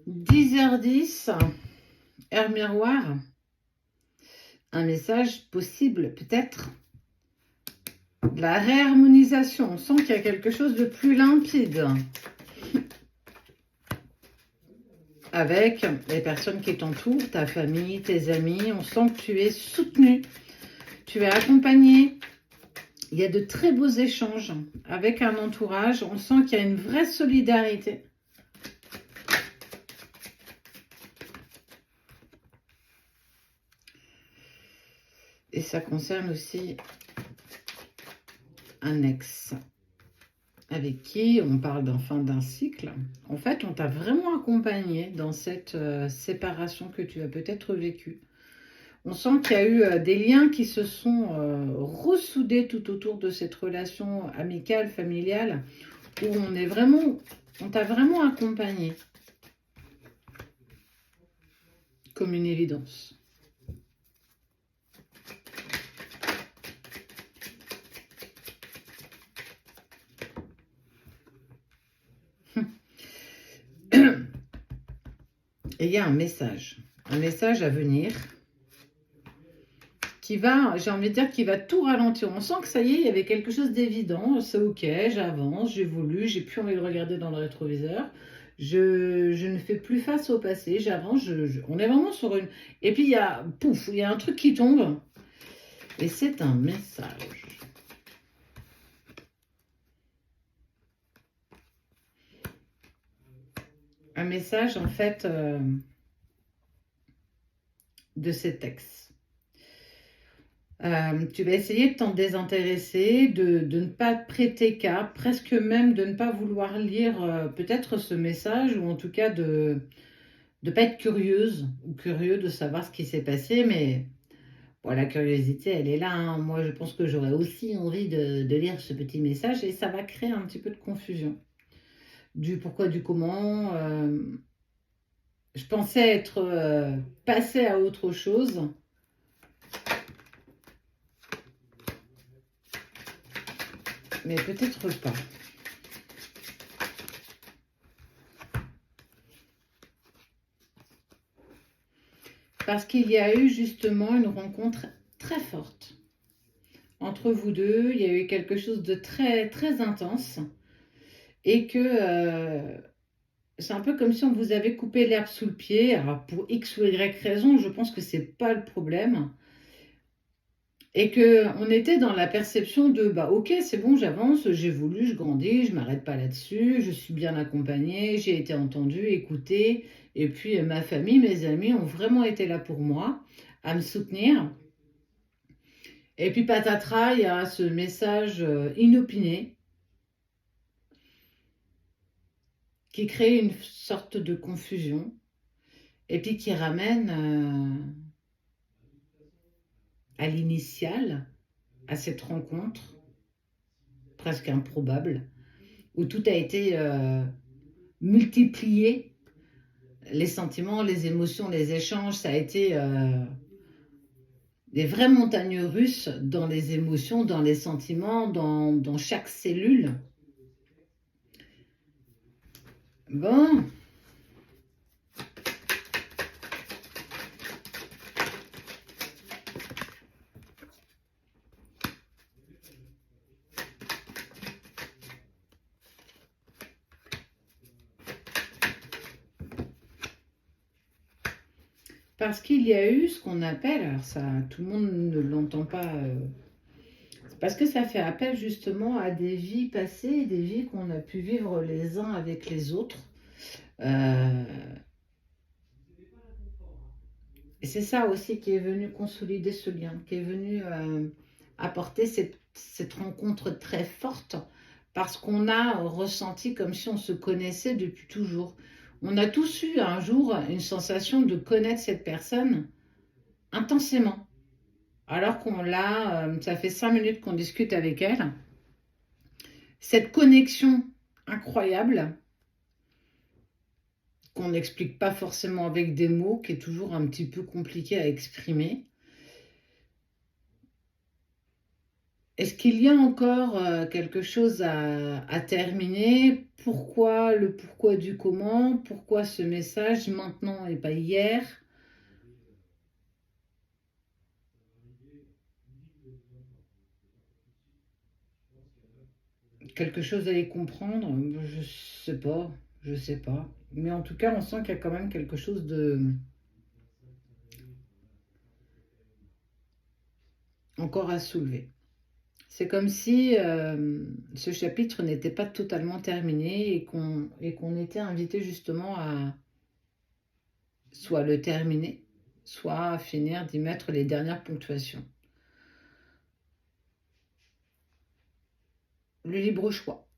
10h10, heure miroir. Un message possible, peut-être. La réharmonisation. On sent qu'il y a quelque chose de plus limpide. Avec les personnes qui t'entourent, ta famille, tes amis. On sent que tu es soutenu. Tu es accompagné. Il y a de très beaux échanges avec un entourage. On sent qu'il y a une vraie solidarité. Et ça concerne aussi un ex avec qui on parle d'un cycle. En fait, on t'a vraiment accompagné dans cette séparation que tu as peut-être vécue. On sent qu'il y a eu des liens qui se sont ressoudés tout autour de cette relation amicale, familiale, où on t'a vraiment accompagné. Comme une évidence. Et il y a un message à venir qui va, j'ai envie de dire, qui va tout ralentir. On sent que ça y est, il y avait quelque chose d'évident. C'est ok, j'avance, j'évolue, j'ai plus envie de regarder dans le rétroviseur. Je ne fais plus face au passé, j'avance, on est vraiment sur une... Et puis il y a, pouf, il y a un truc qui tombe. Et c'est un message. Un message, en fait, de cet ex. Tu vas essayer de t'en désintéresser, de ne pas te prêter cas, presque même de ne pas vouloir lire peut-être ce message, ou en tout cas de ne pas être curieuse ou curieux de savoir ce qui s'est passé, mais bon, la curiosité, elle est là. Hein. Moi, je pense que j'aurais aussi envie de lire ce petit message, et ça va créer un petit peu de confusion. Du pourquoi, du comment. Je pensais être passée à autre chose. Mais peut-être pas. Parce qu'il y a eu justement une rencontre très forte entre vous deux. Il y a eu quelque chose de très, très intense. Et que c'est un peu comme si on vous avait coupé l'herbe sous le pied. Alors pour X ou Y raison, je pense que c'est pas le problème. Et qu'on était dans la perception de, bah ok, c'est bon, j'avance, j'évolue, je grandis, je m'arrête pas là-dessus, je suis bien accompagnée, j'ai été entendue, écoutée, et puis ma famille, mes amis ont vraiment été là pour moi, à me soutenir. Et puis patatras, il y a ce message inopiné qui crée une sorte de confusion, et puis qui ramène à l'initiale, à cette rencontre presque improbable, où tout a été multiplié, les sentiments, les émotions, les échanges, ça a été des vraies montagnes russes dans les émotions, dans les sentiments, dans chaque cellule. Bon. Parce qu'il y a eu ce qu'on appelle, alors ça, tout le monde ne l'entend pas, parce que ça fait appel justement à des vies passées, des vies qu'on a pu vivre les uns avec les autres. Et c'est ça aussi qui est venu consolider ce lien, qui est venu apporter cette rencontre très forte, parce qu'on a ressenti comme si on se connaissait depuis toujours. On a tous eu un jour une sensation de connaître cette personne intensément, alors qu'on ça fait 5 minutes qu'on discute avec elle. Cette connexion incroyable, qu'on n'explique pas forcément avec des mots, qui est toujours un petit peu compliqué à exprimer. Est-ce qu'il y a encore quelque chose à terminer? Pourquoi, le pourquoi du comment? Pourquoi ce message maintenant et pas hier? Quelque chose à y comprendre? Je sais pas, je sais pas. Mais en tout cas, on sent qu'il y a quand même quelque chose de encore à soulever. C'est comme si ce chapitre n'était pas totalement terminé et qu'on était invité justement à soit le terminer, soit à finir d'y mettre les dernières ponctuations. Le libre choix.